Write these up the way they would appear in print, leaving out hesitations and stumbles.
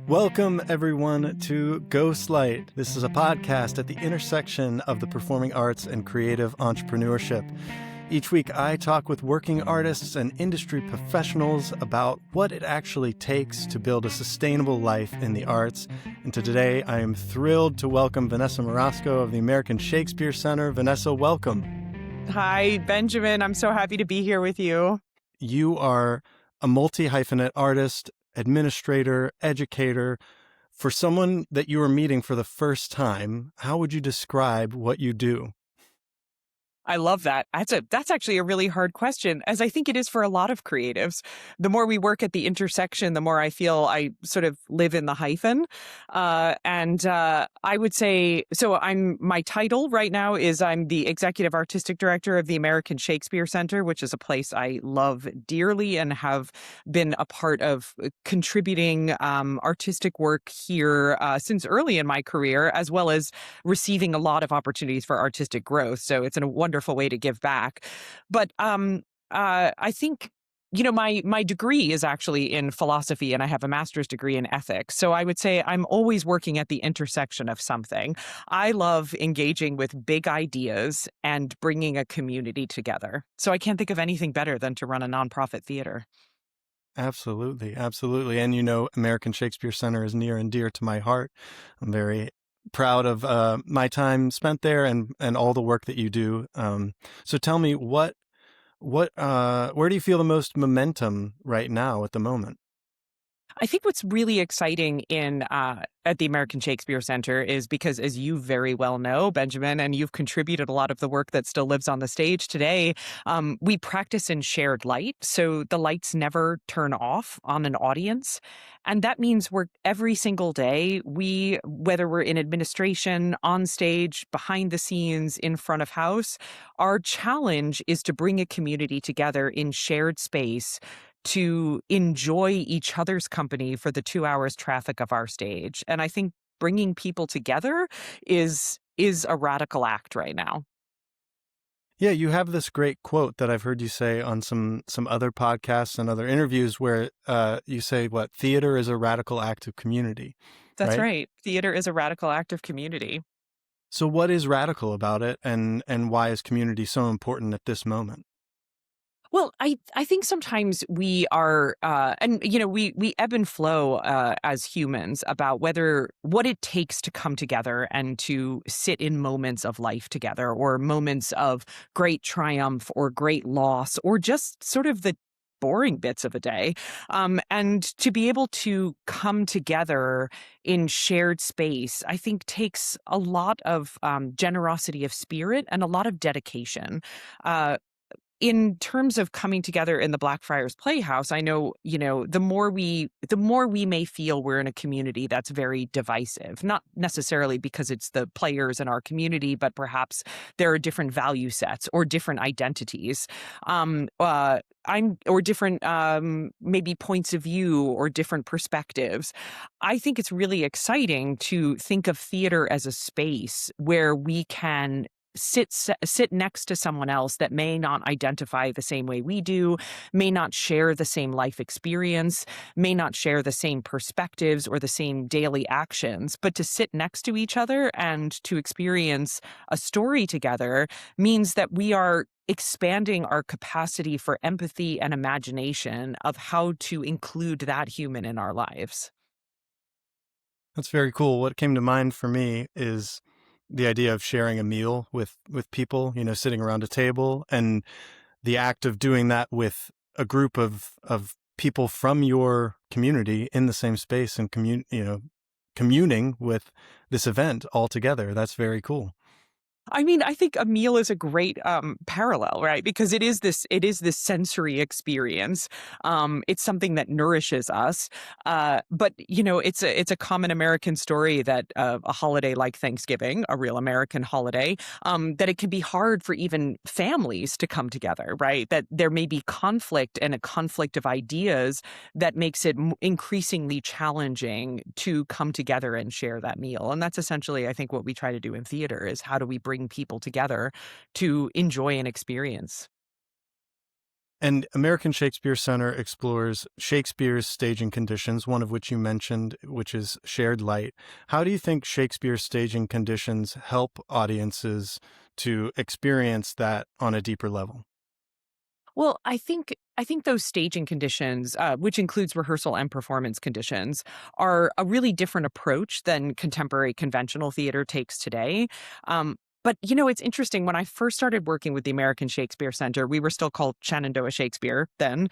Welcome, everyone, to Ghostlight. This is a podcast at the intersection of the performing arts and creative entrepreneurship. Each week, I talk with working artists and industry professionals about what it actually takes to build a sustainable life in the arts. And today, I am thrilled to welcome Vanessa Morosco of the American Shakespeare Center. Vanessa, welcome. Hi, Benjamin. I'm so happy to be here with you. You are a multi-hyphenate artist, administrator, educator. For someone that you are meeting for the first time, how would you describe what you do? I love that. That's actually a really hard question, as I think it is for a lot of creatives. The more we work at the intersection, the more I feel I sort of live in the hyphen. I would say, so my title right now is I'm the executive artistic director of the American Shakespeare Center, which is a place I love dearly and have been a part of contributing artistic work here since early in my career, as well as receiving a lot of opportunities for artistic growth. So it's a wonderful way to give back. But I think, my degree is actually in philosophy and I have a master's degree in ethics. So I would say I'm always working at the intersection of something. I love engaging with big ideas and bringing a community together. So I can't think of anything better than to run a nonprofit theater. Absolutely, absolutely. And American Shakespeare Center is near and dear to my heart. I'm very proud of my time spent there and all the work that you do. So tell me, where do you feel the most momentum right now at the moment? I think what's really exciting at the American Shakespeare Center is because, as you very well know, Benjamin, and you've contributed a lot of the work that still lives on the stage today, we practice in shared light. So the lights never turn off on an audience. And that means every single day, whether we're in administration, on stage, behind the scenes, in front of house, our challenge is to bring a community together in shared space to enjoy each other's company for the 2 hours traffic of our stage. And I think bringing people together is a radical act right now. Yeah, you have this great quote that I've heard you say on some other podcasts and other interviews where you say, theater is a radical act of community. That's right. Theater is a radical act of community. So what is radical about it, and why is community so important at this moment? Well, I think sometimes we are, we ebb and flow as humans about what it takes to come together and to sit in moments of life together, or moments of great triumph or great loss, or just sort of the boring bits of a day. And to be able to come together in shared space, I think takes a lot of generosity of spirit and a lot of dedication. In terms of coming together in the Blackfriars Playhouse, I know, the more we may feel we're in a community that's very divisive, not necessarily because it's the players in our community, but perhaps there are different value sets or different identities, or different maybe points of view or different perspectives. I think it's really exciting to think of theater as a space where we can sit next to someone else that may not identify the same way we do, may not share the same life experience, may not share the same perspectives or the same daily actions, but to sit next to each other and to experience a story together means that we are expanding our capacity for empathy and imagination of how to include that human in our lives. That's very cool. What came to mind for me is the idea of sharing a meal with people, sitting around a table, and the act of doing that with a group of people from your community in the same space and communing with this event all together. That's very cool. I mean, I think a meal is a great parallel, right? Because it is this sensory experience. It's something that nourishes us. But it's a common American story that a holiday like Thanksgiving, a real American holiday, that it can be hard for even families to come together, right? That there may be conflict and a conflict of ideas that makes it increasingly challenging to come together and share that meal. And that's essentially, I think, what we try to do in theater is how do we bring people together to enjoy an experience. And American Shakespeare Center explores Shakespeare's staging conditions, one of which you mentioned, which is shared light. How do you think Shakespeare's staging conditions help audiences to experience that on a deeper level? Well, I think those staging conditions, which includes rehearsal and performance conditions, are a really different approach than contemporary conventional theater takes today. But it's interesting. When I first started working with the American Shakespeare Center, we were still called Shenandoah Shakespeare then.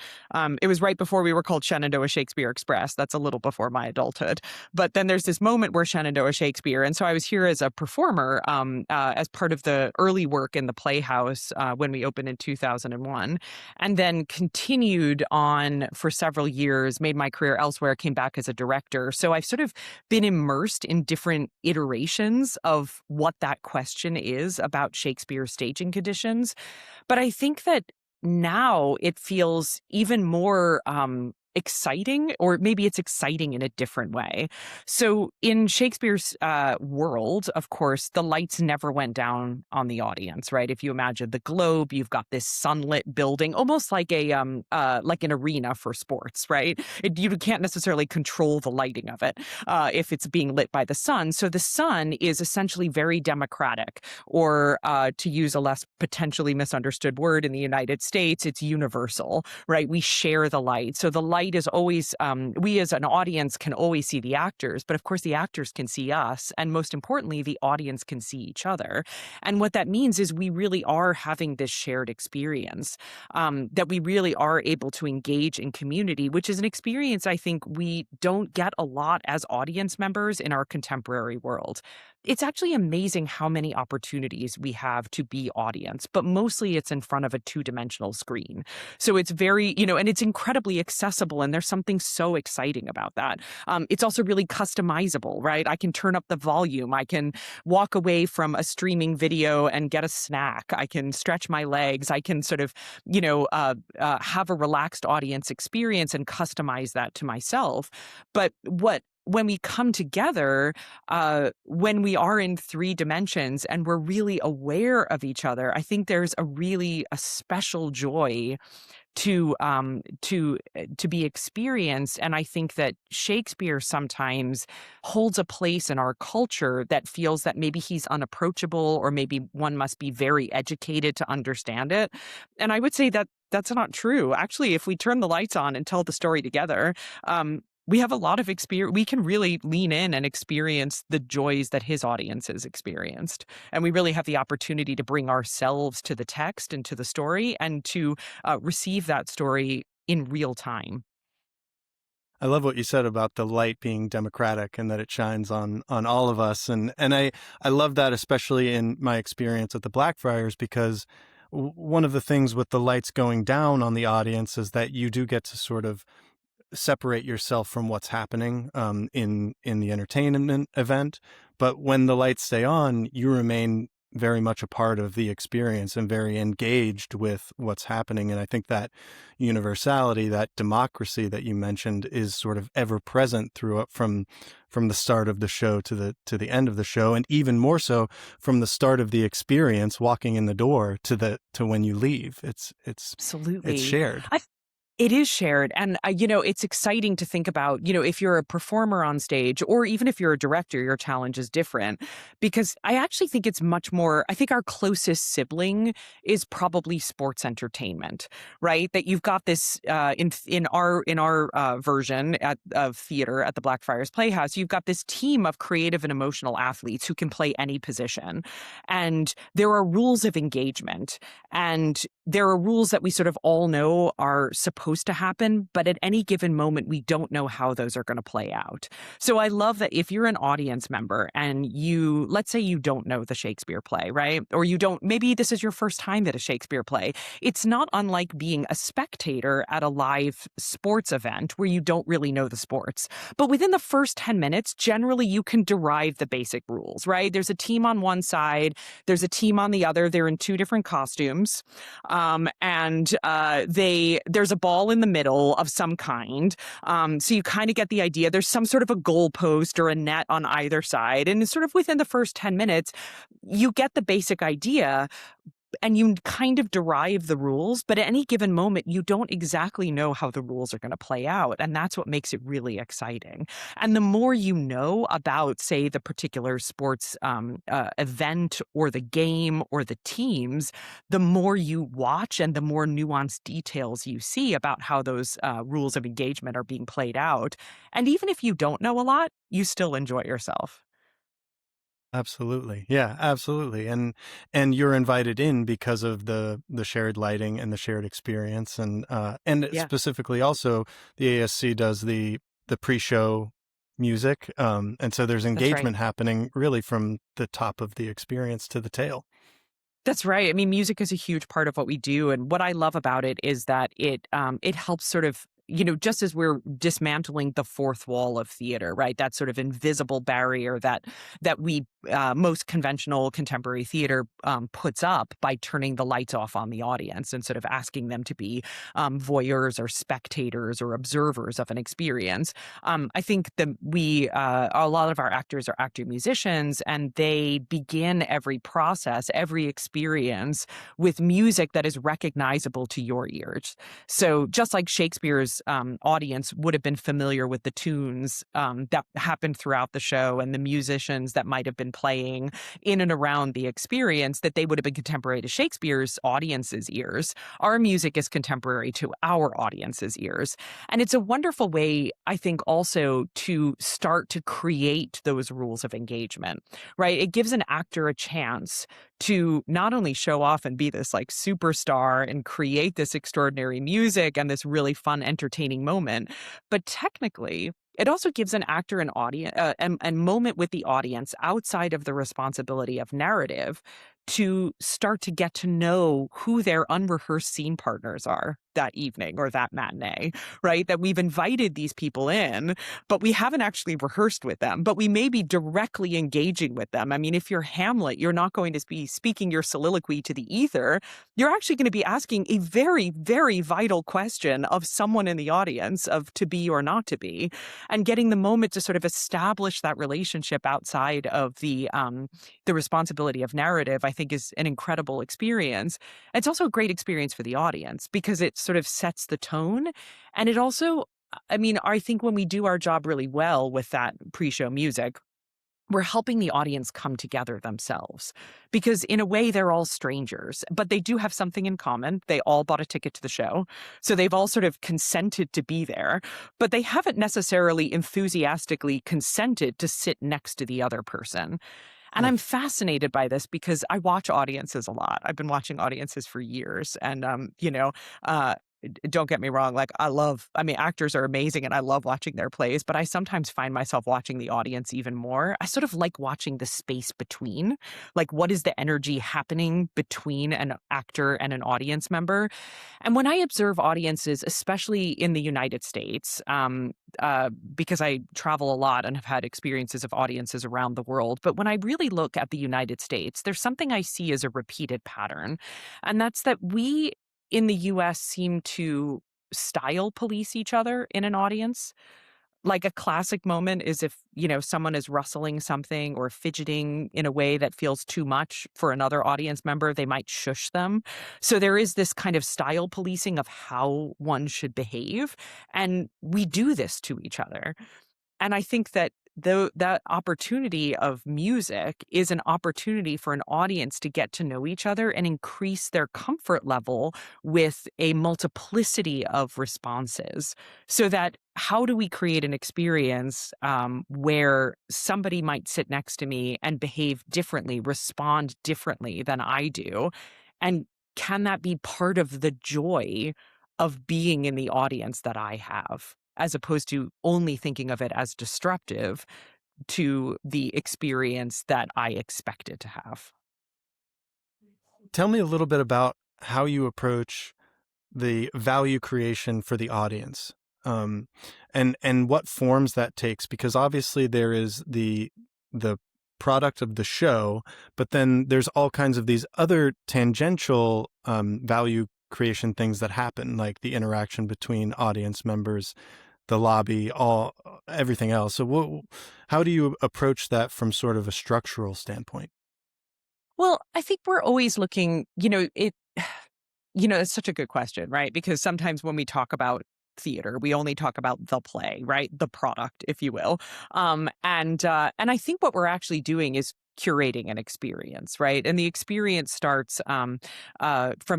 It was right before we were called Shenandoah Shakespeare Express. That's a little before my adulthood. But then there's this moment where Shenandoah Shakespeare, and so I was here as a performer, as part of the early work in the Playhouse when we opened in 2001, and then continued on for several years, made my career elsewhere, came back as a director. So I've sort of been immersed in different iterations of what that question is about Shakespeare's staging conditions. But I think that now it feels even more exciting, or maybe it's exciting in a different way. So in Shakespeare's world, of course, the lights never went down on the audience, right? If you imagine the globe, you've got this sunlit building, almost like like an arena for sports, right? You can't necessarily control the lighting of it if it's being lit by the sun. So the sun is essentially very democratic, or to use a less potentially misunderstood word in the United States, it's universal, right? We share the light. So the light is always, we as an audience can always see the actors, but of course the actors can see us. And most importantly, the audience can see each other. And what that means is we really are having this shared experience, that we really are able to engage in community, which is an experience I think we don't get a lot as audience members in our contemporary world. It's actually amazing how many opportunities we have to be audience, but mostly it's in front of a two-dimensional screen. So it's very, and it's incredibly accessible, and there's something so exciting about that. It's also really customizable, right? I can turn up the volume. I can walk away from a streaming video and get a snack. I can stretch my legs. I can sort of, have a relaxed audience experience and customize that to myself. But when we come together, when we are in three dimensions and we're really aware of each other, I think there's a special joy to be experienced. And I think that Shakespeare sometimes holds a place in our culture that feels that maybe he's unapproachable, or maybe one must be very educated to understand it. And I would say that that's not true. Actually, if we turn the lights on and tell the story together, we have a lot of experience. We can really lean in and experience the joys that his audience has experienced. And we really have the opportunity to bring ourselves to the text and to the story, and to receive that story in real time. I love what you said about the light being democratic and that it shines on all of us. And I love that, especially in my experience at the Blackfriars, because one of the things with the lights going down on the audience is that you do get to sort of separate yourself from what's happening in the entertainment event. But when the lights stay on, you remain very much a part of the experience and very engaged with what's happening. And I think that universality, that democracy that you mentioned, is sort of ever present throughout from the start of the show to the end of the show, and even more so from the start of the experience, walking in the door, to when you leave. It's Absolutely. shared. It is shared. And, it's exciting to think about, if you're a performer on stage, or even if you're a director, your challenge is different, because I actually think it's much more, I think our closest sibling is probably sports entertainment, right? That you've got this, in our version of theater at the Blackfriars Playhouse, you've got this team of creative and emotional athletes who can play any position. And there are rules of engagement, and there are rules that we sort of all know are supposed to happen, but at any given moment, we don't know how those are going to play out. So I love that if you're an audience member and let's say you don't know the Shakespeare play, right? Or maybe this is your first time at a Shakespeare play. It's not unlike being a spectator at a live sports event where you don't really know the sports. But within the first 10 minutes, generally you can derive the basic rules, right? There's a team on one side, there's a team on the other. They're in two different costumes. There's a ball in the middle of some kind. So you kind of get the idea. There's some sort of a goal post or a net on either side. And it's sort of within the first 10 minutes, you get the basic idea. and you kind of derive the rules, but at any given moment, you don't exactly know how the rules are going to play out. And that's what makes it really exciting. And the more you know about, say, the particular sports event or the game or the teams, the more you watch and the more nuanced details you see about how those rules of engagement are being played out. And even if you don't know a lot, you still enjoy yourself. Absolutely. Yeah, absolutely. And you're invited in because of the shared lighting and the shared experience, and Yeah, specifically also the ASC does the pre-show music, and so there's that's right. engagement happening really from the top of the experience to the tail. That's right. I mean, music is a huge part of what we do, and what I love about it is that it helps sort of, just as we're dismantling the fourth wall of theater, right? That sort of invisible barrier that we most conventional contemporary theater puts up by turning the lights off on the audience and sort of asking them to be voyeurs or spectators or observers of an experience. I think that a lot of our actors are actor musicians, and they begin every process, every experience with music that is recognizable to your ears. So just like Shakespeare's audience would have been familiar with the tunes that happened throughout the show and the musicians that might have been playing in and around the experience, that they would have been contemporary to Shakespeare's audience's ears. Our music is contemporary to our audience's ears. And it's a wonderful way, I think, also to start to create those rules of engagement, right? It gives an actor a chance to not only show off and be this like superstar and create this extraordinary music and this really fun, entertaining moment, but technically, it also gives an actor an audience and moment with the audience outside of the responsibility of narrative to start to get to know who their unrehearsed scene partners are that evening or that matinee, right? That we've invited these people in, but we haven't actually rehearsed with them, but we may be directly engaging with them. I mean, if you're Hamlet, you're not going to be speaking your soliloquy to the ether. You're actually going to be asking a very, very vital question of someone in the audience of to be or not to be, and getting the moment to sort of establish that relationship outside of the responsibility of narrative, I think is an incredible experience. It's also a great experience for the audience because it sort of sets the tone. And it also, I mean, I think when we do our job really well with that pre-show music, we're helping the audience come together themselves because in a way they're all strangers, but they do have something in common. They all bought a ticket to the show. So they've all sort of consented to be there, but they haven't necessarily enthusiastically consented to sit next to the other person. And Right. I'm fascinated by this because I watch audiences a lot. I've been watching audiences for years. And, don't get me wrong. Like, I mean, actors are amazing and I love watching their plays, but I sometimes find myself watching the audience even more. I sort of like watching the space between, like, what is the energy happening between an actor and an audience member? And when I observe audiences, especially in the United States, because I travel a lot and have had experiences of audiences around the world. But when I really look at the United States, there's something I see as a repeated pattern. And that's that we in the US seem to style police each other in an audience. Like a classic moment is if, someone is rustling something or fidgeting in a way that feels too much for another audience member, they might shush them. So there is this kind of style policing of how one should behave. And we do this to each other. And I think that that opportunity of music is an opportunity for an audience to get to know each other and increase their comfort level with a multiplicity of responses. So that how do we create an experience where somebody might sit next to me and behave differently, respond differently than I do? And can that be part of the joy of being in the audience that I have, as opposed to only thinking of it as disruptive to the experience that I expected to have? Tell me a little bit about how you approach the value creation for the audience, um, and what forms that takes. Because obviously there is the product of the show, but then there's all kinds of these other tangential value creation things that happen, like the interaction between audience members, the lobby, everything else. So how do you approach that from sort of a structural standpoint? Well, I think we're always looking, it's such a good question, right? Because sometimes when we talk about theater, we only talk about the play, right? The product, if you will. And I think what we're actually doing is curating an experience, right? And the experience starts from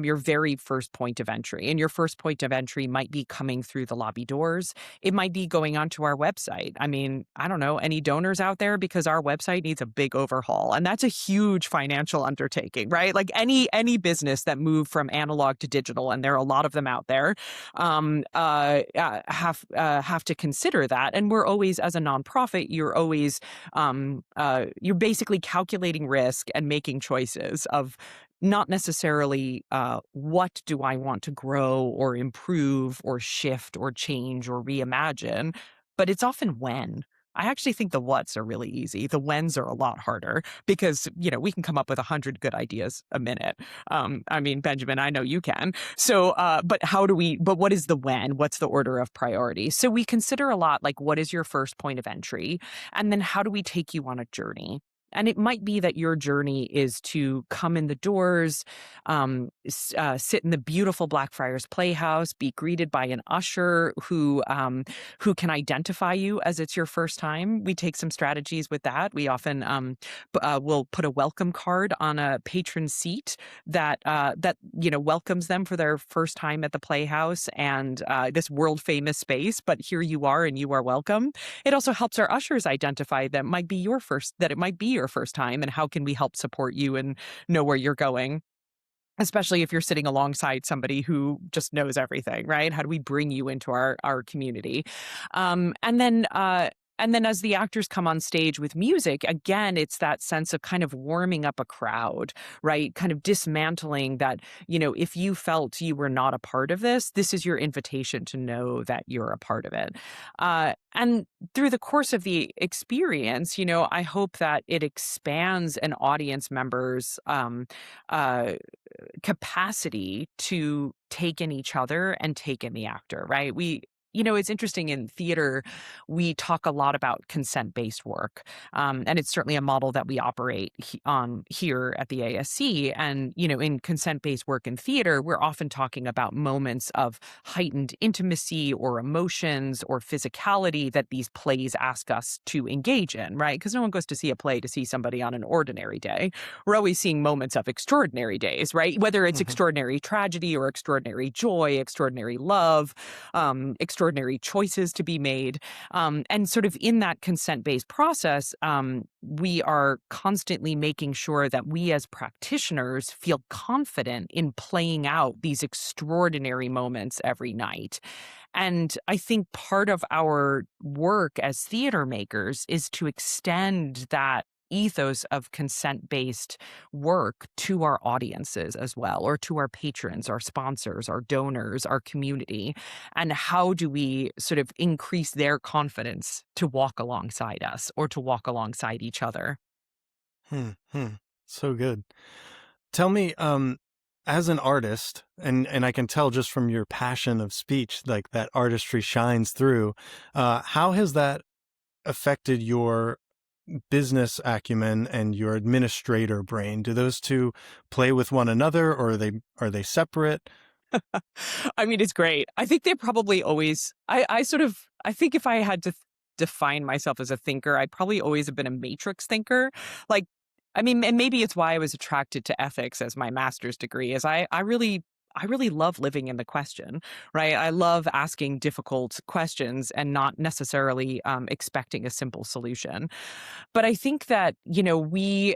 your very first point of entry. And your first point of entry might be coming through the lobby doors. It might be going onto our website. I mean, I don't know, any donors out there, because our website needs a big overhaul, and that's a huge financial undertaking, right? Like any business that moved from analog to digital, and there are a lot of them out there, have to consider that. And we're always, as a nonprofit, you're basically calculating risk and making choices of not necessarily what do I want to grow or improve or shift or change or reimagine, but it's often when. I actually think the whats are really easy. The whens are a lot harder because, we can come up with 100 good ideas a minute. I mean, Benjamin, I know you can. So, but what is the when? What's the order of priority? So we consider a lot like, what is your first point of entry? And then how do we take you on a journey? And it might be that your journey is to come in the doors, sit in the beautiful Blackfriars Playhouse, be greeted by an usher who can identify you as it's your first time. We take some strategies with that. We often will put a welcome card on a patron seat that welcomes them for their first time at the Playhouse and this world famous space. But here you are, and you are welcome. It also helps our ushers identify that it might be your first time, and how can we help support you and know where you're going, especially if you're sitting alongside somebody who just knows everything, right? How do we bring you into our community? Um, and then uh, and then as the actors come on stage with music, again, it's that sense of kind of warming up a crowd, right? Kind of dismantling that, if you felt you were not a part of this, this is your invitation to know that you're a part of it. And through the course of the experience, I hope that it expands an audience member's uh, capacity to take in each other and take in the actor, right? It's interesting in theater, we talk a lot about consent based work. And it's certainly a model that we operate on here at the ASC. And, in consent based work in theater, we're often talking about moments of heightened intimacy or emotions or physicality that these plays ask us to engage in, right? Because no one goes to see a play to see somebody on an ordinary day. We're always seeing moments of extraordinary days, right? Whether it's Hmm. extraordinary tragedy or extraordinary joy, extraordinary love, extraordinary choices to be made. And sort of in that consent based process, we are constantly making sure that we as practitioners feel confident in playing out these extraordinary moments every night. And I think part of our work as theater makers is to extend that ethos of consent based work to our audiences as well, or to our patrons, our sponsors, our donors, our community. And how do we sort of increase their confidence to walk alongside us or to walk alongside each other? Hmm. Hmm. So good. Tell me, as an artist, and I can tell just from your passion of speech, like that artistry shines through. How has that affected your business acumen and your administrator brain? Do those two play with one another, or are they separate? I mean, it's great. I think they probably always, I think if I had to define myself as a thinker, I'd probably always have been a matrix thinker. Like, I mean, and maybe it's why I was attracted to ethics as my master's degree, is I really love living in the question, right? I love asking difficult questions and not necessarily expecting a simple solution. But I think that, we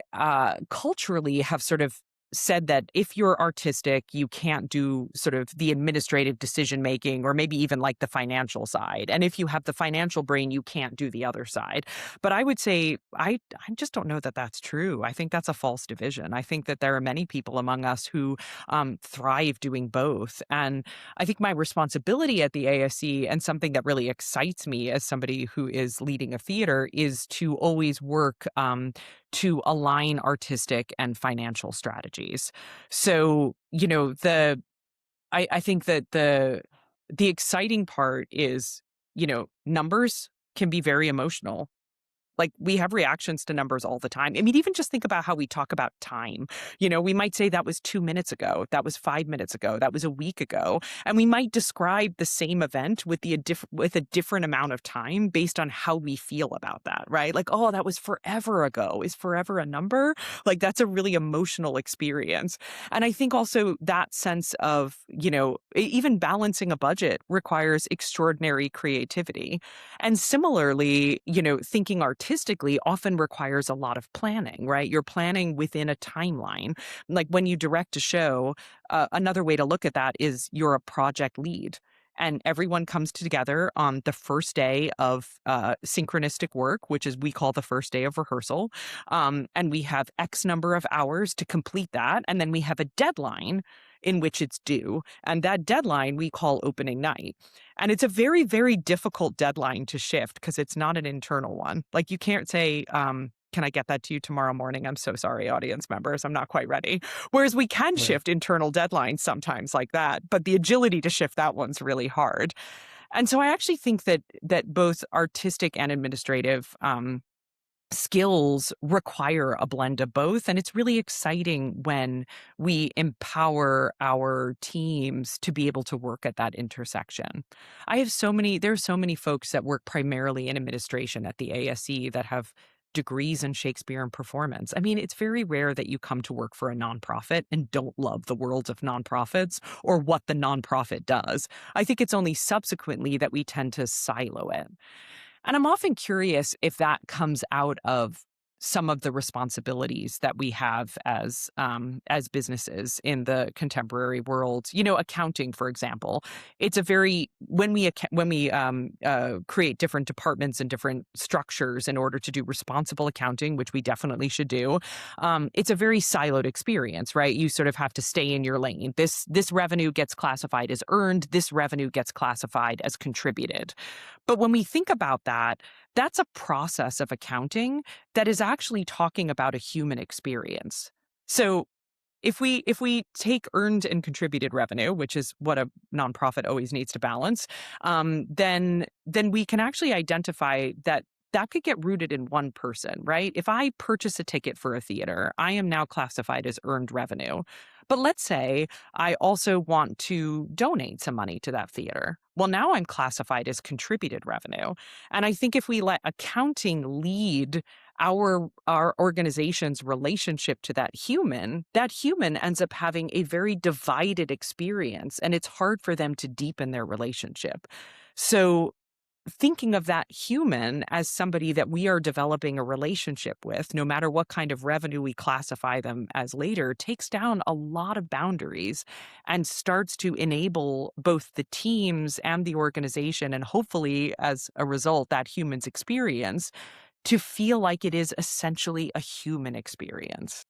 culturally have sort of said that if you're artistic, you can't do sort of the administrative decision making or maybe even like the financial side. And if you have the financial brain, you can't do the other side. But I would say I just don't know that that's true. I think that's a false division. I think that there are many people among us who thrive doing both. And I think my responsibility at the ASC, and something that really excites me as somebody who is leading a theater, is to always work to align artistic and financial strategies. So, I think that the exciting part is, numbers can be very emotional. Like, we have reactions to numbers all the time. I mean, even just think about how we talk about time. We might say that was 2 minutes ago, that was 5 minutes ago, that was a week ago. And we might describe the same event with with a different amount of time based on how we feel about that, right? Like, oh, that was forever ago. Is forever a number? Like, that's a really emotional experience. And I think also that sense of, even balancing a budget requires extraordinary creativity. And similarly, thinking artistically often requires a lot of planning, right? You're planning within a timeline. Like, when you direct a show, another way to look at that is you're a project lead. And everyone comes together on the first day of synchronistic work, which is we call the first day of rehearsal. And we have X number of hours to complete that. And then we have a deadline in which it's due. And that deadline we call opening night. And it's a very, very difficult deadline to shift because it's not an internal one. Like, you can't say, can I get that to you tomorrow morning? I'm so sorry, audience members, I'm not quite ready. Whereas we can Right. shift internal deadlines sometimes like that, but the agility to shift that one's really hard. And so I actually think that both artistic and administrative skills require a blend of both. And it's really exciting when we empower our teams to be able to work at that intersection. There's so many folks that work primarily in administration at the ASE that have degrees in Shakespeare and performance. I mean, it's very rare that you come to work for a nonprofit and don't love the world of nonprofits or what the nonprofit does. I think it's only subsequently that we tend to silo it. And I'm often curious if that comes out of some of the responsibilities that we have as businesses in the contemporary world. Accounting, for example, it's a very when we create different departments and different structures in order to do responsible accounting, which we definitely should do. It's a very siloed experience, right? You sort of have to stay in your lane. This revenue gets classified as earned. This revenue gets classified as contributed. But when we think about that, that's a process of accounting that is actually talking about a human experience. So if we take earned and contributed revenue, which is what a nonprofit always needs to balance, then we can actually identify that could get rooted in one person, right? If I purchase a ticket for a theater, I am now classified as earned revenue. But let's say I also want to donate some money to that theater. Well, now I'm classified as contributed revenue. And I think if we let accounting lead our organization's relationship to that human ends up having a very divided experience, and it's hard for them to deepen their relationship. So thinking of that human as somebody that we are developing a relationship with, no matter what kind of revenue we classify them as later, takes down a lot of boundaries and starts to enable both the teams and the organization, and hopefully, as a result, that human's experience to feel like it is essentially a human experience.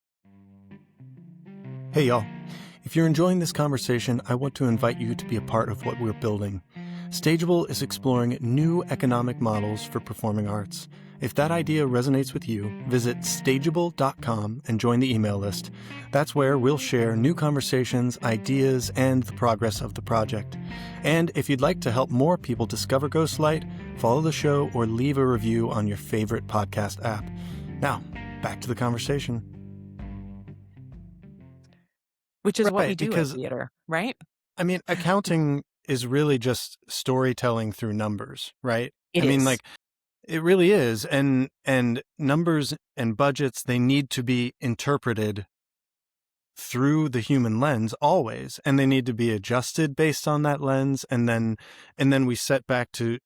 Hey, y'all. If you're enjoying this conversation, I want to invite you to be a part of what we're building. Stageable is exploring new economic models for performing arts. If that idea resonates with you, visit stageable.com and join the email list. That's where we'll share new conversations, ideas, and the progress of the project. And if you'd like to help more people discover Ghostlight, follow the show or leave a review on your favorite podcast app. Now, back to the conversation. Which is what Right, we do in because, theater, right? I mean, accounting is really just storytelling through numbers, right? It I mean, is. like, it really is. And numbers and budgets, they need to be interpreted through the human lens always, and they need to be adjusted based on that lens. And then we set back to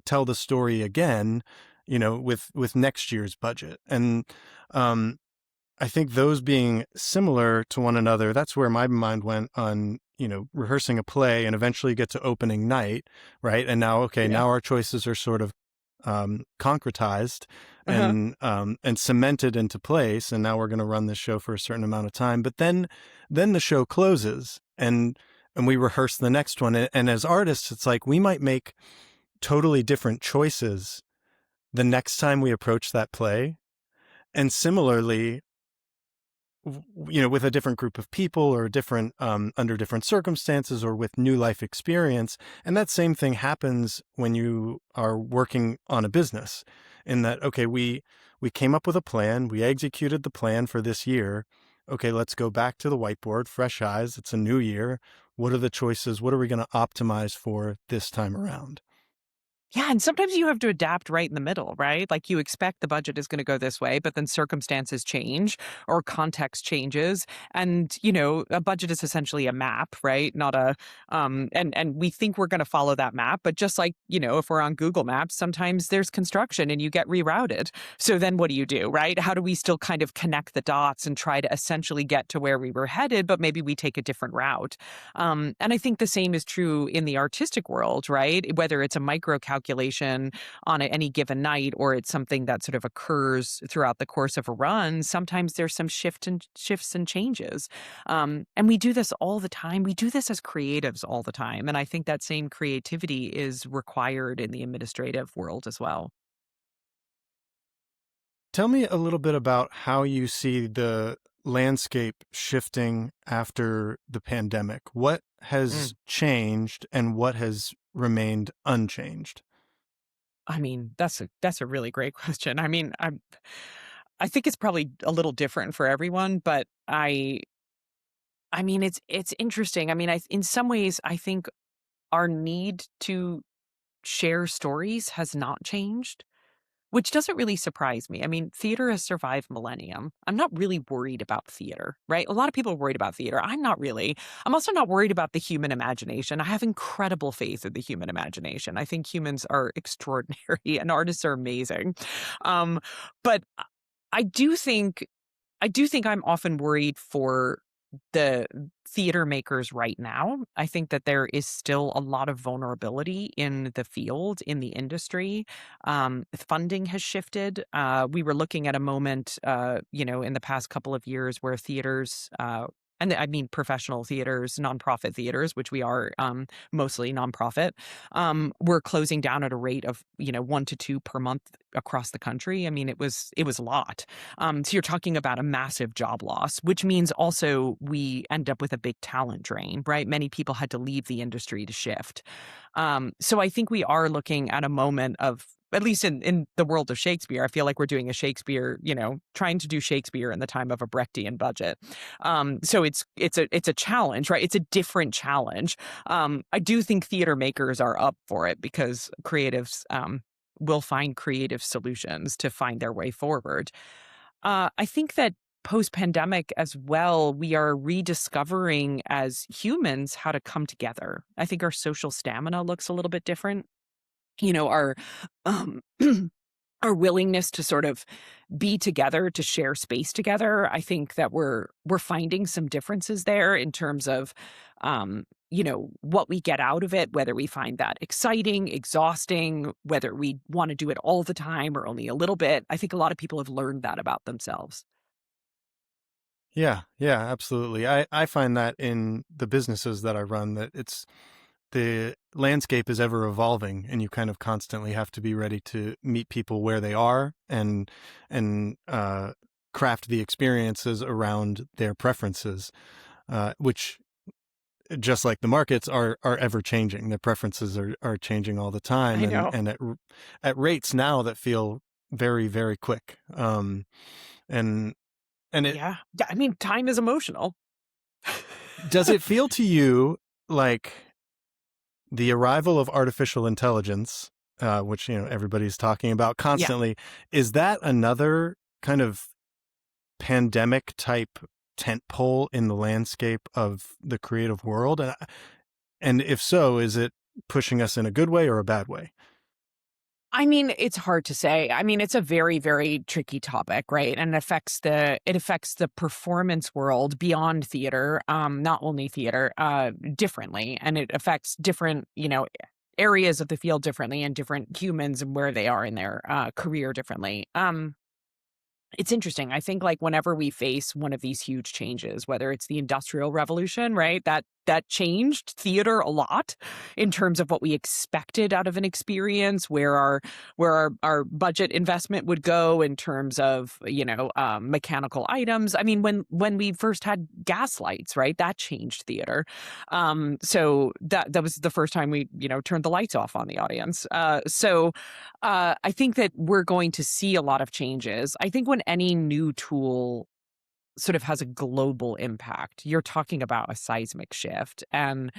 tell the story again, with next year's budget. And I think those being similar to one another, that's where my mind went on, rehearsing a play and eventually get to opening night, right? And now, Yeah. now our choices are sort of concretized Uh-huh. and cemented into place. And now we're going to run this show for a certain amount of time. But then the show closes and we rehearse the next one. And as artists, it's like we might make totally different choices the next time we approach that play. And similarly, with a different group of people or different under different circumstances or with new life experience. And that same thing happens when you are working on a business, in that, okay, we came up with a plan, we executed the plan for this year. Okay, let's go back to the whiteboard, fresh eyes. It's a new year. What are the choices? What are we going to optimize for this time around? Yeah, and sometimes you have to adapt right in the middle, right? Like you expect the budget is going to go this way, but then circumstances change or context changes. And, a budget is essentially a map, right? Not a and we think we're going to follow that map, but just like, if we're on Google Maps, sometimes there's construction and you get rerouted. So then what do, right? How do we still kind of connect the dots and try to essentially get to where we were headed, but maybe we take a different route? And I think the same is true in the artistic world, right? Whether it's a micro calculation on any given night or it's something that sort of occurs throughout the course of a run, sometimes there's some shifts and changes. And we do this all the time. We do this as creatives all the time. And I think that same creativity is required in the administrative world as well. Tell me a little bit about how you see the landscape shifting after the pandemic. What has changed and what has remained unchanged? I mean, that's a really great question. I mean, I think it's probably a little different for everyone, but I mean, it's interesting. I mean, in some ways, I think our need to share stories has not changed, which doesn't really surprise me. I mean, theater has survived millennium. I'm not really worried about theater, right? A lot of people are worried about theater. I'm not really. I'm also not worried about the human imagination. I have incredible faith in the human imagination. I think humans are extraordinary and artists are amazing. But I do think I do think I'm often worried for the theater makers right now. I think that there is still a lot of vulnerability in the field, in the industry. Funding has shifted. We were looking at a moment, in the past couple of years where theaters, and I mean professional theaters, nonprofit theaters, which we are mostly nonprofit, were closing down at a rate of 1 to 2 per month across the country. I mean, it was a lot. So you're talking about a massive job loss, which means also we end up with a big talent drain, right? Many people had to leave the industry to shift. So I think we are looking at a moment of, at least in the world of Shakespeare, I feel like we're doing a Shakespeare, trying to do Shakespeare in the time of a Brechtian budget. So it's a challenge, right? It's a different challenge. I do think theater makers are up for it because creatives will find creative solutions to find their way forward. I think that post-pandemic as well, we are rediscovering as humans how to come together. I think our social stamina looks a little bit different. Our um, our willingness to sort of be together, to share space together. I think that we're finding some differences there in terms of what we get out of it, whether we find that exciting, exhausting, whether we want to do it all the time or only a little bit. I think a lot of people have learned that about themselves. Yeah, yeah, absolutely. I find that in the businesses that I run, that the landscape is ever evolving and you kind of constantly have to be ready to meet people where they are and craft the experiences around their preferences, which, just like the markets, are ever changing. Their preferences are changing all the time, I and know. at rates now that feel very, very quick. And and it Yeah. Yeah. I mean, time is emotional. does it feel to you like the arrival of artificial intelligence, which everybody's talking about Yeah. constantly, is that another kind of pandemic type tentpole in the landscape of the creative world? And if so, is it pushing us in a good way or a bad way? I mean, it's hard to say. I mean, it's a very, very tricky topic, right? And it affects the performance world beyond theater, not only theater, differently, and it affects different, areas of the field differently, and different humans and where they are in their career differently. It's interesting. I think like whenever we face one of these huge changes, whether it's the industrial revolution, right? That that changed theater a lot in terms of what we expected out of an experience, where our budget investment would go in terms of mechanical items. I mean, when we first had gas lights, right, that changed theater. So that was the first time we turned the lights off on the audience. I think that we're going to see a lot of changes. I think when any new tool sort of has a global impact, you're talking about a seismic shift. And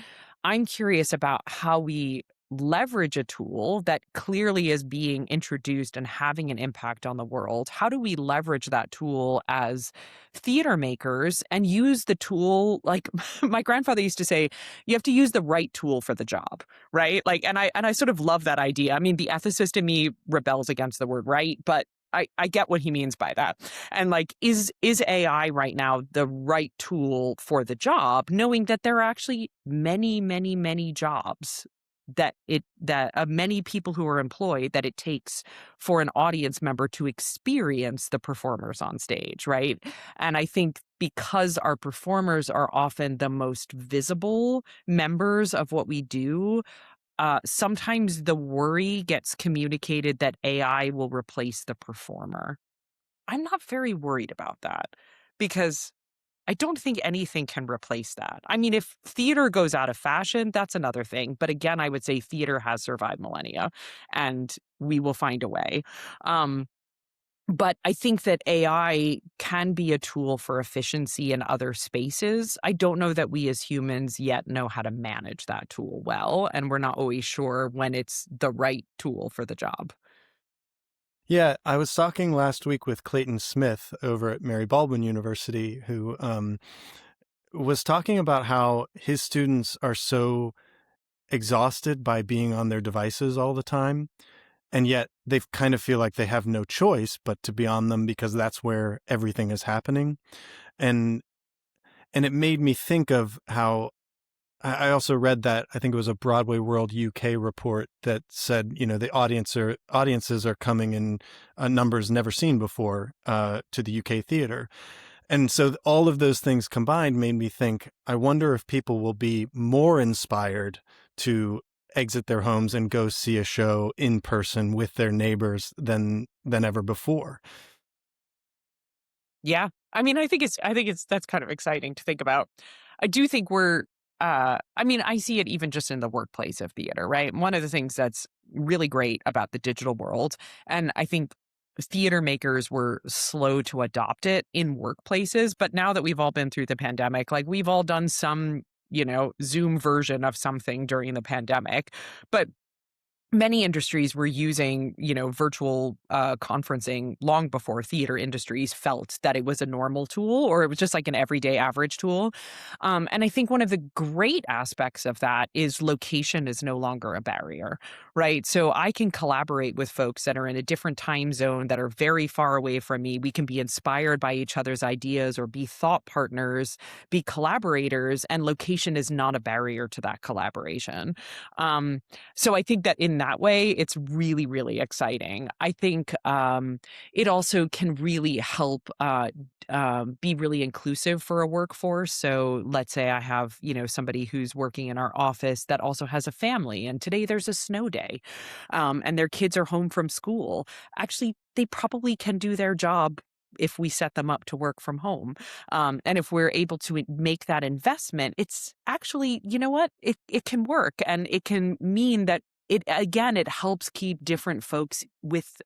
I'm curious about how we leverage a tool that clearly is being introduced and having an impact on the world. How do we leverage that tool as theater makers and use the tool like my grandfather used to say, you have to use the right tool for the job, right? Like, and I sort of love that idea. I mean, the ethicist in me rebels against the word right, but I get what he means by that. And like, is AI right now the right tool for the job, knowing that there are actually many, many, many jobs that many people who are employed that it takes for an audience member to experience the performers on stage, right? And I think because our performers are often the most visible members of what we do, sometimes the worry gets communicated that AI will replace the performer. I'm not very worried about that because I don't think anything can replace that. I mean, if theater goes out of fashion, that's another thing. But again, I would say theater has survived millennia and we will find a way. But I think that AI can be a tool for efficiency in other spaces. I don't know that we as humans yet know how to manage that tool well, and we're not always sure when it's the right tool for the job. Yeah, I was talking last week with Clayton Smith over at Mary Baldwin University, who was talking about how his students are so exhausted by being on their devices all the time. And yet they kind of feel like they have no choice but to be on them because that's where everything is happening. And it made me think of how I also read that I think it was a Broadway World UK report that said, the audiences are coming in numbers never seen before to the UK theater. And so all of those things combined made me think, I wonder if people will be more inspired to exit their homes and go see a show in person with their neighbors than ever before. Yeah. I mean, I think it's that's kind of exciting to think about. I do think I mean, I see it even just in the workplace of theater, right? One of the things that's really great about the digital world, and I think theater makers were slow to adopt it in workplaces, but now that we've all been through the pandemic, like we've all done some, Zoom version of something during the pandemic. But many industries were using, virtual conferencing long before theater industries felt that it was a normal tool or it was just like an everyday average tool. And I think one of the great aspects of that is location is no longer a barrier, right? So I can collaborate with folks that are in a different time zone that are very far away from me. We can be inspired by each other's ideas or be thought partners, be collaborators, and location is not a barrier to that collaboration. So I think that in that way, it's really, really exciting. I think it also can really help be really inclusive for a workforce. So let's say I have, somebody who's working in our office that also has a family, and today there's a snow day, and their kids are home from school. Actually, they probably can do their job if we set them up to work from home. And if we're able to make that investment, it's actually, you know what, it can work. And it can mean that it helps keep different folks with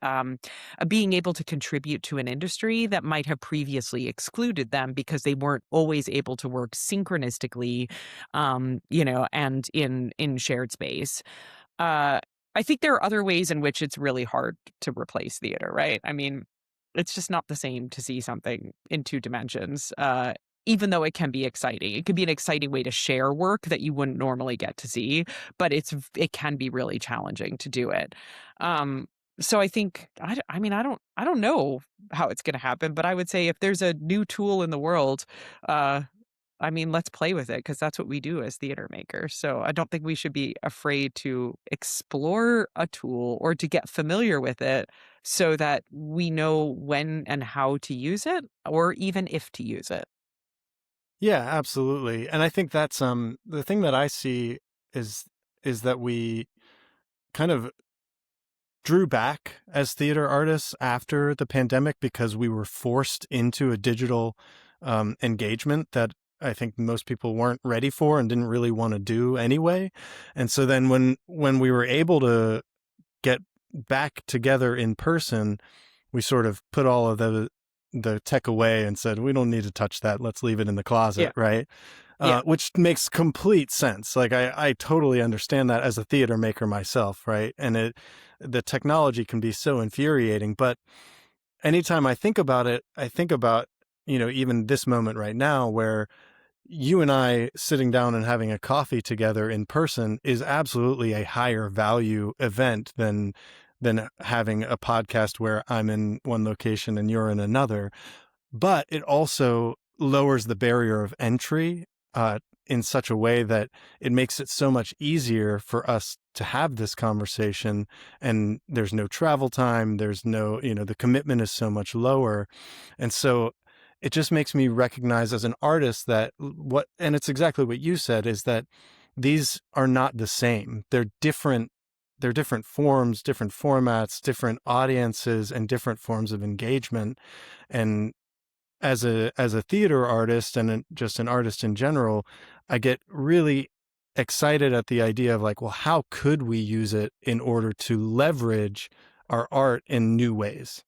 being able to contribute to an industry that might have previously excluded them because they weren't always able to work synchronistically, and in shared space. I think there are other ways in which it's really hard to replace theater, right? I mean, it's just not the same to see something in two dimensions, even though it can be exciting. It could be an exciting way to share work that you wouldn't normally get to see, but it can be really challenging to do it. So I think I mean I don't know how it's going to happen, but I would say if there's a new tool in the world, uh, I mean, let's play with it because that's what we do as theater makers. So I don't think we should be afraid to explore a tool or to get familiar with it so that we know when and how to use it or even if to use it. Yeah, absolutely. And I think that's the thing that I see is that we kind of drew back as theater artists after the pandemic because we were forced into a digital engagement that I think most people weren't ready for and didn't really want to do anyway. And so then when we were able to get back together in person, we sort of put all of the tech away and said, we don't need to touch that. Let's leave it in the closet, Yeah. right? Yeah. Which makes complete sense. Like I totally understand that as a theater maker myself, right? And the technology can be so infuriating. But anytime I think about it, I think about, even this moment right now where you and I sitting down and having a coffee together in person is absolutely a higher value event than having a podcast where I'm in one location and you're in another. But it also lowers the barrier of entry in such a way that it makes it so much easier for us to have this conversation. And there's no travel time. There's no, the commitment is so much lower. And so it just makes me recognize as an artist that and it's exactly what you said, is that these are not the same. They're different. They're different forms, different formats, different audiences, and different forms of engagement. And as a theater artist and just an artist in general, I get really excited at the idea of like, well, how could we use it in order to leverage our art in new ways?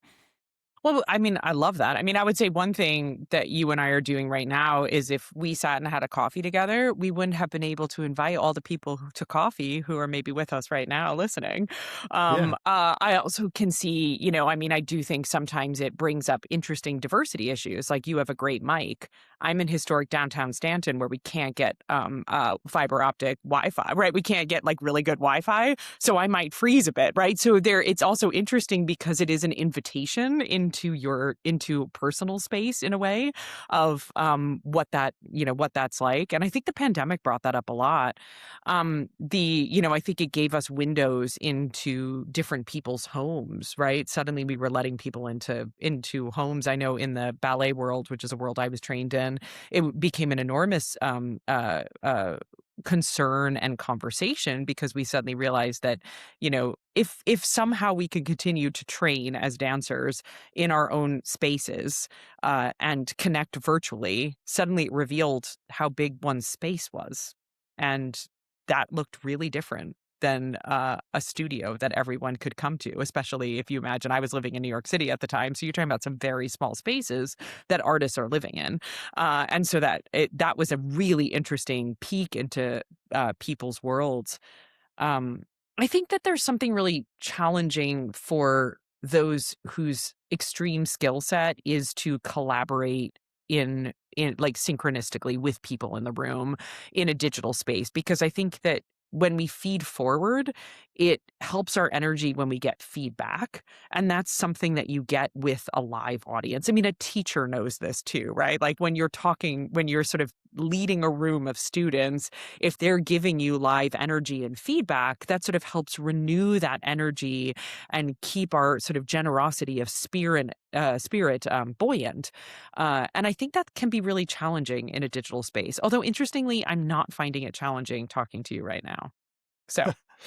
Well, I mean, I love that. I mean, I would say one thing that you and I are doing right now is if we sat and had a coffee together, we wouldn't have been able to invite all the people to coffee who are maybe with us right now listening. Yeah. I also can see, I mean, I do think sometimes it brings up interesting diversity issues. Like you have a great mic. I'm in historic downtown Stanton where we can't get fiber optic Wi-Fi, right? We can't get like really good Wi-Fi. So I might freeze a bit, right? So it's also interesting because it is an invitation into personal space in a way of what that's like. And I think the pandemic brought that up a lot. I think it gave us windows into different people's homes, right? Suddenly we were letting people into homes. I know in the ballet world, which is a world I was trained in, it became an enormous concern and conversation because we suddenly realized that, if somehow we could continue to train as dancers in our own spaces and connect virtually, suddenly it revealed how big one's space was. And that looked really different than a studio that everyone could come to, especially if you imagine I was living in New York City at the time. So you're talking about some very small spaces that artists are living in. And so that was a really interesting peek into people's worlds. I think that there's something really challenging for those whose extreme skill set is to collaborate in like synchronistically with people in the room in a digital space, because I think that when we feed forward, it helps our energy when we get feedback. And that's something that you get with a live audience. I mean, a teacher knows this too, right? Like when you're sort of leading a room of students, if they're giving you live energy and feedback, that sort of helps renew that energy and keep our sort of generosity of spirit buoyant. And I think that can be really challenging in a digital space. Although interestingly, I'm not finding it challenging talking to you right now. So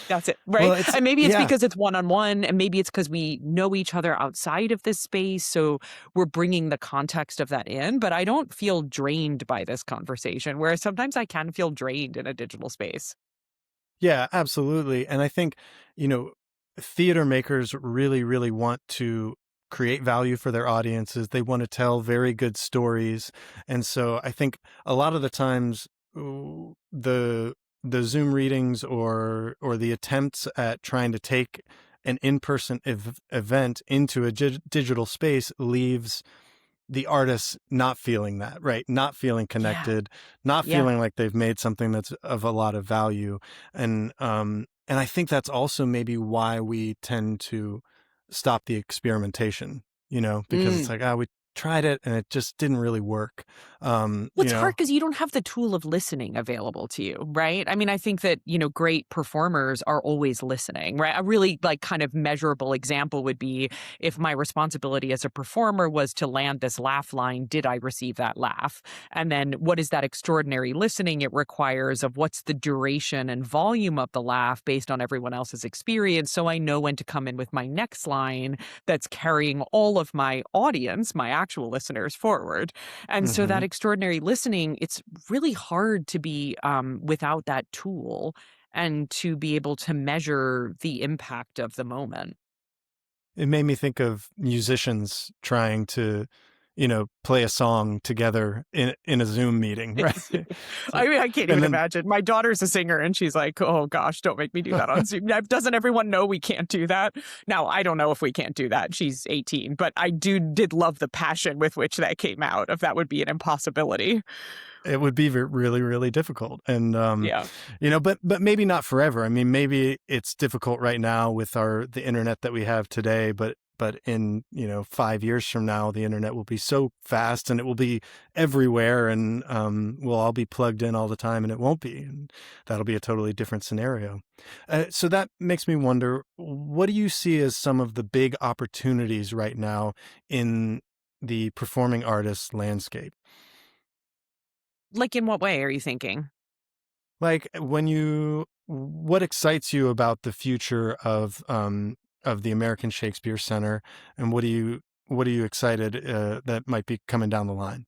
that's it, Well, right? it's And maybe it's yeah. because it's one-on-one, and maybe it's because we know each other outside of this space, so we're bringing the context of that in, but I don't feel drained by this conversation, whereas sometimes I can feel drained in a digital space. Yeah, absolutely. And I think, you know, theater makers really, really want to create value for their audiences. They want to tell very good stories. And so I think a lot of the times the Zoom readings or the attempts at trying to take an in-person event into a digital space leaves the artists not feeling that, right? Not feeling Yeah. connected, not Yeah. feeling like they've made something that's of a lot of value. And I think that's also maybe why we tend to stop the experimentation, because it's Mm. like, we tried it and it just didn't really work. Well, it's hard because you don't have the tool of listening available to you, right? I mean, I think that, great performers are always listening, right? A really kind of measurable example would be if my responsibility as a performer was to land this laugh line, did I receive that laugh? And then what is that extraordinary listening it requires of what's the duration and volume of the laugh based on everyone else's experience, so I know when to come in with my next line that's carrying all of my audience, my actual listeners, forward. And so that Hmm. extraordinary listening, it's really hard to be without that tool and to be able to measure the impact of the moment. It made me think of musicians trying to, play a song together in a Zoom meeting, right? So, I mean, I can't and even then imagine. My daughter's a singer and she's like, oh gosh, don't make me do that on Zoom. Now, doesn't everyone know we can't do that? Now, I don't know if we can't do that. She's 18, but I did love the passion with which that came out, if that would be an impossibility. it would be really, really difficult. And, Yeah. but maybe not forever. I mean, maybe it's difficult right now with the internet that we have today, but in, 5 years from now, the internet will be so fast and it will be everywhere, and we'll all be plugged in all the time, and it won't be. And that'll be a totally different scenario. So that makes me wonder, what do you see as some of the big opportunities right now in the performing artist landscape? Like, in what way are you thinking? Like, what excites you about the future of the American Shakespeare Center, and what are you excited that might be coming down the line?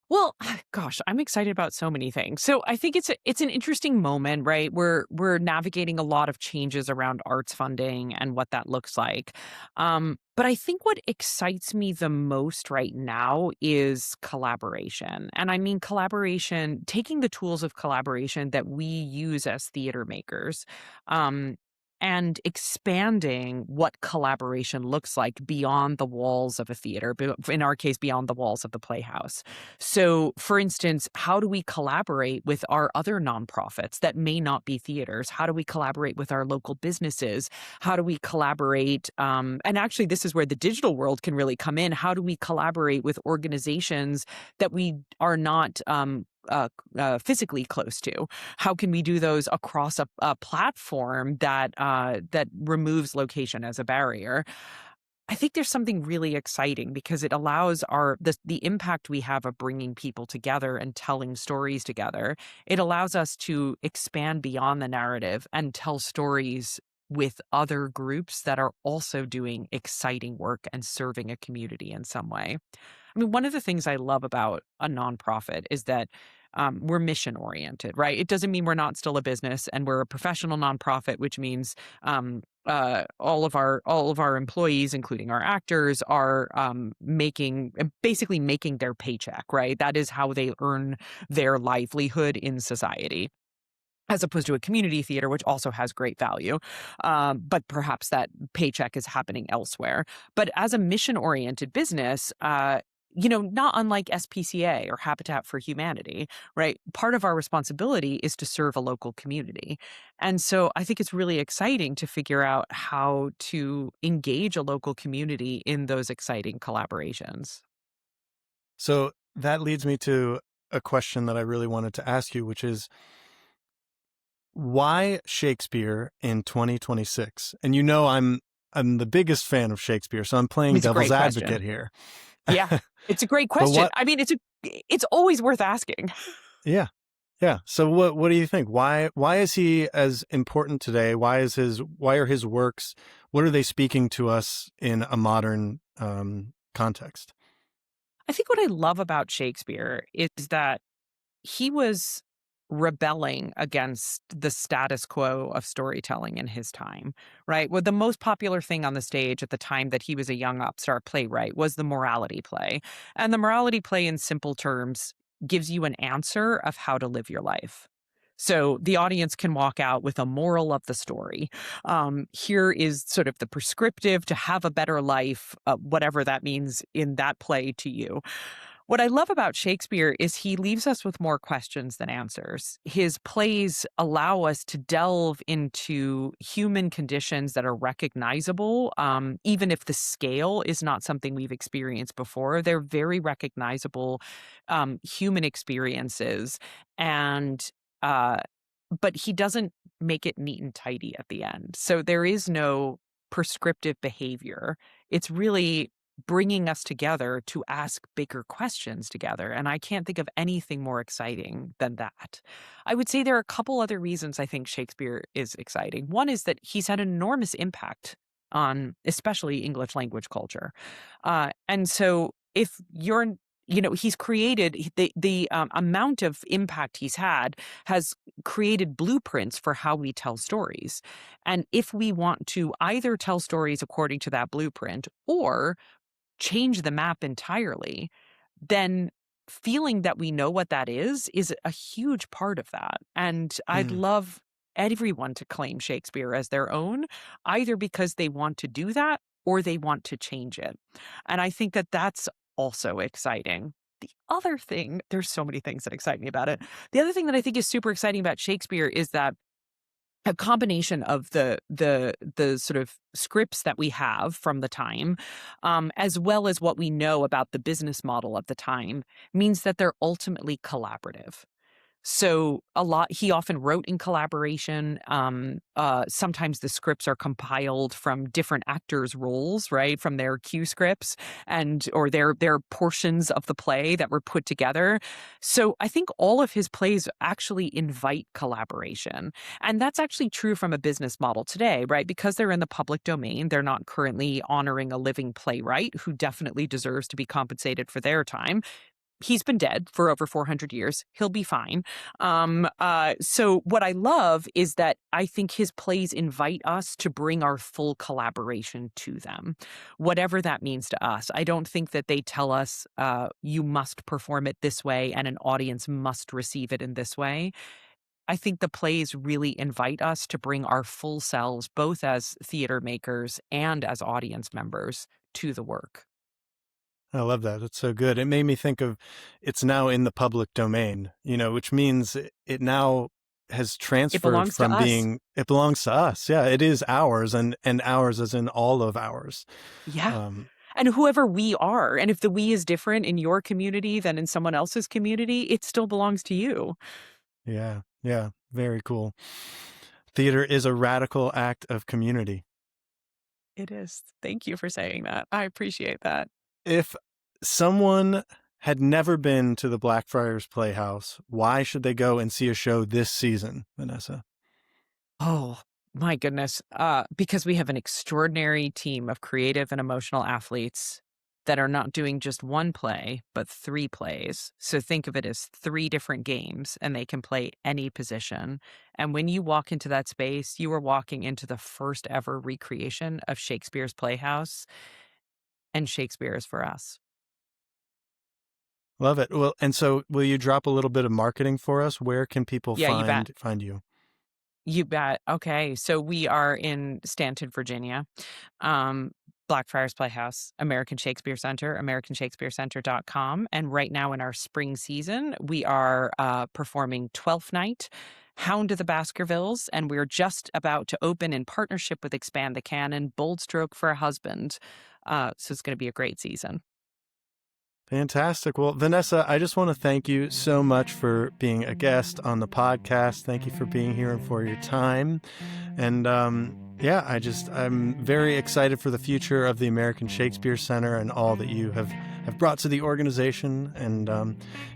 Well, gosh, I'm excited about so many things. So I think it's an interesting moment, right? We're navigating a lot of changes around arts funding and what that looks like. But I think what excites me the most right now is collaboration. And I mean collaboration, taking the tools of collaboration that we use as theater makers, um, and expanding what collaboration looks like beyond the walls of a theater, in our case, beyond the walls of the playhouse. So, for instance, how do we collaborate with our other nonprofits that may not be theaters? How do we collaborate with our local businesses? How do we collaborate? And actually, this is where the digital world can really come in. How do we collaborate with organizations that we are not physically close to? How can we do those across a platform that removes location as a barrier? I think there's something really exciting because it allows the impact we have of bringing people together and telling stories together. It allows us to expand beyond the narrative and tell stories with other groups that are also doing exciting work and serving a community in some way. I mean, one of the things I love about a nonprofit is that we're mission oriented, right? It doesn't mean we're not still a business, and we're a professional nonprofit, which means all of our employees, including our actors, are basically making their paycheck, right? That is how they earn their livelihood in society, as opposed to a community theater, which also has great value. But perhaps that paycheck is happening elsewhere. But as a mission oriented business, not unlike SPCA or Habitat for Humanity, right? Part of our responsibility is to serve a local community. And so I think it's really exciting to figure out how to engage a local community in those exciting collaborations. So that leads me to a question that I really wanted to ask you, which is, why Shakespeare in 2026? And I'm the biggest fan of Shakespeare, so I'm playing It's a devil's great question. advocate here. Yeah, it's a great But question. what I mean, it's always worth asking. Yeah. Yeah. So what do you think? Why is he as important today? Why are his works, what are they speaking to us in a modern context? I think what I love about Shakespeare is that he was rebelling against the status quo of storytelling in his time, right? Well, the most popular thing on the stage at the time that he was a young upstart playwright was the morality play. And the morality play, in simple terms, gives you an answer of how to live your life. So the audience can walk out with a moral of the story. Here is sort of the prescriptive to have a better life, whatever that means in that play to you. What I love about Shakespeare is he leaves us with more questions than answers. His plays allow us to delve into human conditions that are recognizable, even if the scale is not something we've experienced before. They're very recognizable human experiences, and uh, but he doesn't make it neat and tidy at the end. So there is no prescriptive behavior. It's really bringing us together to ask bigger questions together. And I can't think of anything more exciting than that. I would say there are a couple other reasons I think Shakespeare is exciting. One is that he's had an enormous impact on especially English language culture. And so if you're he's created the amount of impact he's had has created blueprints for how we tell stories. And if we want to either tell stories according to that blueprint or change the map entirely, then feeling that we know what that is a huge part of that. And I'd Hmm. love everyone to claim Shakespeare as their own, either because they want to do that or they want to change it. And I think that that's also exciting. The other thing, there's so many things that excite me about it. The other thing that I think is super exciting about Shakespeare is that a combination of the sort of scripts that we have from the time, as well as what we know about the business model of the time, means that they're ultimately collaborative. So he often wrote in collaboration. Sometimes the scripts are compiled from different actors' roles, right, from their cue scripts or their portions of the play that were put together. So I think all of his plays actually invite collaboration, and that's actually true from a business model today, right? Because they're in the public domain, they're not currently honoring a living playwright who definitely deserves to be compensated for their time. He's been dead for over 400 years. He'll be fine. So what I love is that I think his plays invite us to bring our full collaboration to them, whatever that means to us. I don't think that they tell us you must perform it this way and an audience must receive it in this way. I think the plays really invite us to bring our full selves, both as theater makers and as audience members, to the work. I love that. It's so good. It made me think of it's now in the public domain, which means it now has It transferred belongs to from us. it belongs to us. Yeah, it is ours and ours as in all of ours. Yeah. Um, And whoever we are, and if the we is different in your community than in someone else's community, it still belongs to you. yeah, yeah, very cool. Theater is a radical act of community. It is. Thank you for saying that. I appreciate that. If someone had never been to the Blackfriars Playhouse, why should they go and see a show this season, Vanessa? Oh, my goodness. Because we have an extraordinary team of creative and emotional athletes that are not doing just one play, but 3 plays. So think of it as 3 different games, and they can play any position. And when you walk into that space, you are walking into the first ever recreation of Shakespeare's Playhouse, and Shakespeare is for us. Love it. Well, and so will you drop a little bit of marketing for us? Where can people Yeah, you bet. find you? You bet. Okay. So we are in Stanton, Virginia. Um, Blackfriars Playhouse, American Shakespeare Center, americanshakespearecenter.com. And right now in our spring season, we are performing Twelfth Night, Hound of the Baskervilles, and we're just about to open in partnership with Expand the Canon, Bold Stroke for a Husband. So it's going to be a great season. Fantastic. Well, Vanessa, I just want to thank you so much for being a guest on the podcast. Thank you for being here and for your time. And I'm very excited for the future of the American Shakespeare Center and all that you have brought to the organization. And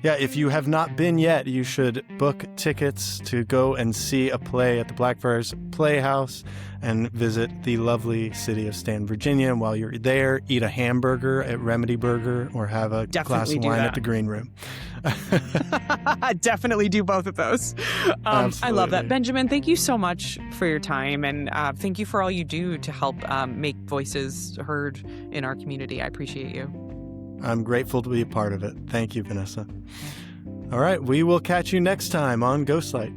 if you have not been yet, you should book tickets to go and see a play at the Blackfriars Playhouse and visit the lovely city of Stanton, Virginia. And while you're there, eat a hamburger at Remedy Burger or have a glass of wine at the Green Room. Definitely do both of those. I love that. Benjamin, thank you so much for your time. And thank you for all you do to help make voices heard in our community. I appreciate you. I'm grateful to be a part of it. Thank you, Vanessa. All right, we will catch you next time on Ghostlight.